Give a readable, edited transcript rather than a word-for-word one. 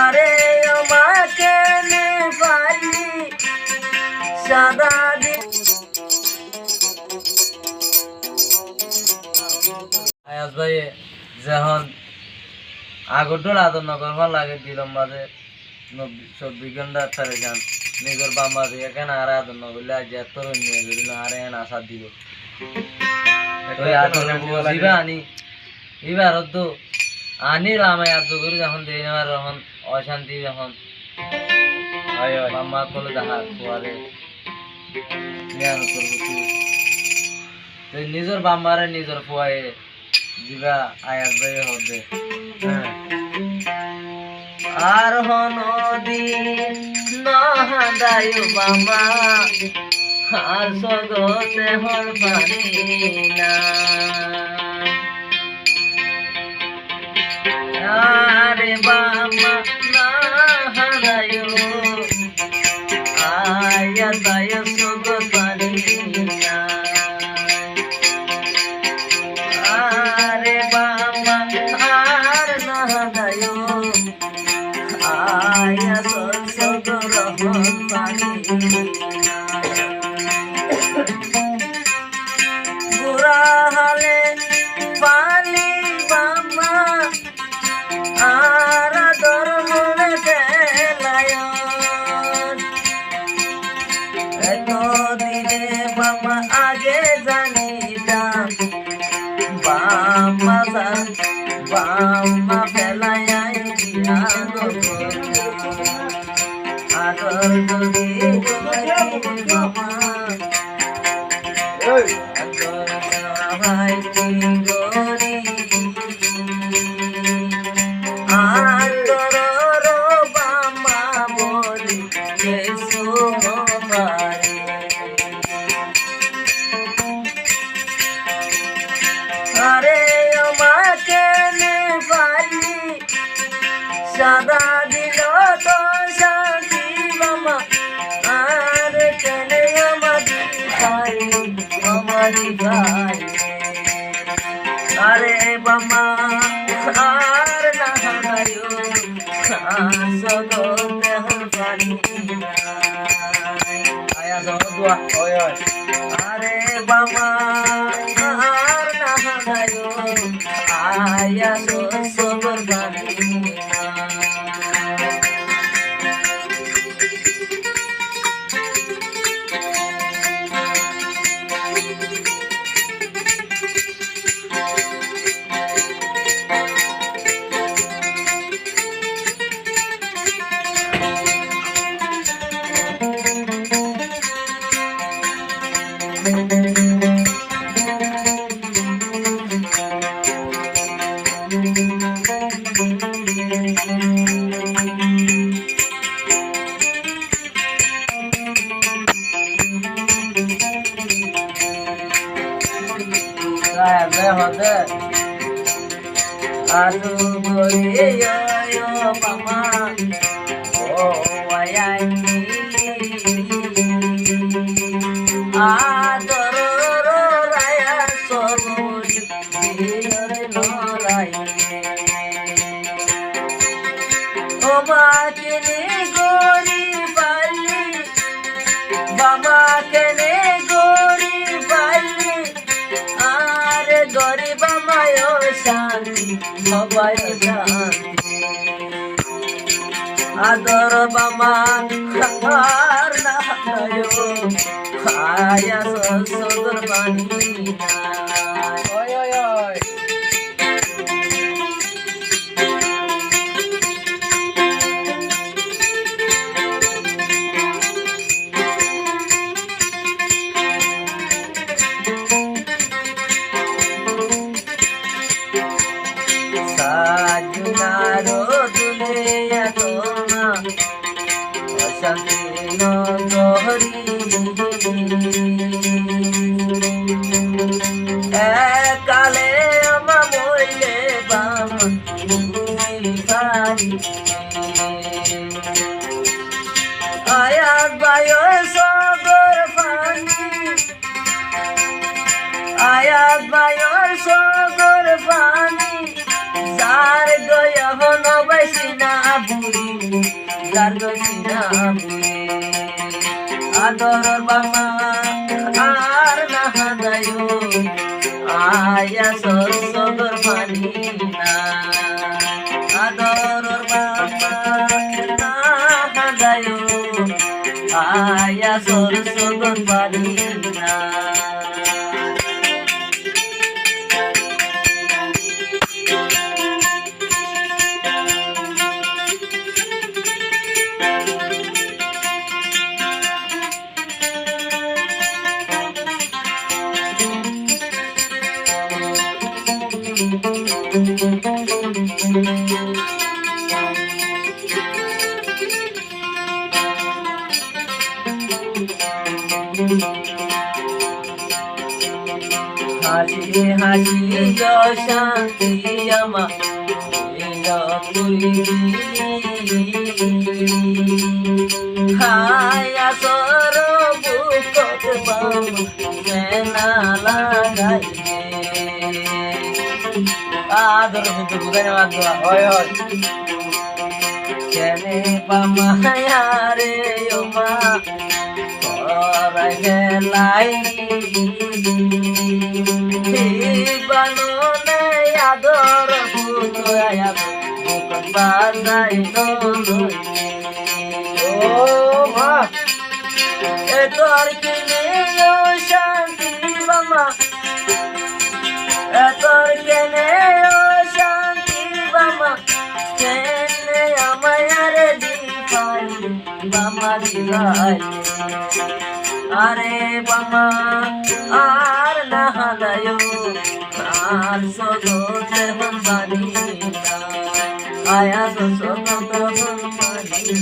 আরে আমাকে নে পারি সাদা আয়াস ভাই যখন আগরডোল আদর নগর লাগে দিলম বাজে 24 ঘন্টা ফেরেছান নিজের বাম্বারে এখানে আর আদর নগরলে আজ এত নিয়ে গেল আর এন আশা দিল তো আদর বুঝিবা আনি এবার তো আনি রামায় আজ করে যখন দেই নেওয়ার যখন অশান্তি যখন বাম্মা কোলে দেখা কুয়ারে জ্ঞান করবো তুই নিজের বাম্মারে নিজের ফুয়ায়ে দিবা আয়াত ভাই হবে আর হনদি নহাদায়ু বামা আর সগতে হর পারি না আরে বামা নহাদায়ু আয়াত ভাই সগত পারি না আরে বামা আর নহাদায়ু আয়া সদ রহমান পানি বুড়া হালে পালি বামা আর আদর হলে বেলায় এত দিনে বামা আগে জানিতাম বামা বামা বেলায় দিয়া আদর যদি বাবা আদর ভাই গরি আদর বাবা বলি কেসু মারে আরে আমাকে নে পারি সাদা দিল তো শান্তি বাবা আর কেনে আমাদি ভাই আমারি ভাই আরে বাবা আর না হারায়ো সগতে হল পানি আয়া সগদুয়া ওই ওই আরে বাবা আর না হারায়ো আয়া সগর পানি Aduh boleh yo mama oh ayani adoro raya sobuj dinare norai oma kene gori bali baba kene gori bali are gori baba yo shanti সবাই শান্তি আদর বামা আর না আয়া সদর পানি ওই ওই ওই সাজনারো দুনিয়া তোমা অশান্তি নগরী কালে আমা মইলে বাম ভারি আয়াত বায়ো সগর পানি আয়াত বায়ো সগর পানি যার গয় হন বেশি না বুড়ি যার গছিনা আদর বামা আর না হাদায়ু আয়া সরসগর পানি না আদর বামা না হাদায়ু আয়া সরসগর পানি না হাসি হাসি শান্তি আমার হায়া সর বুকত না লাগাইবে আদর বুদ্ধ বুঝাই মাত্রা হয় হয় কেনে পামায়া রে ওমা করাই হেলাই বাননে আদর বুদ্ধ বুকত বাজাই ও মা এ তোর কিনে শান্তি বামা তোর কেনে ও শান্তি বামা কেনে আমায় দিপাই বামা দিলাই আরে বামা আর না হাদায় আর সগতে বানি আয়া সগত বানি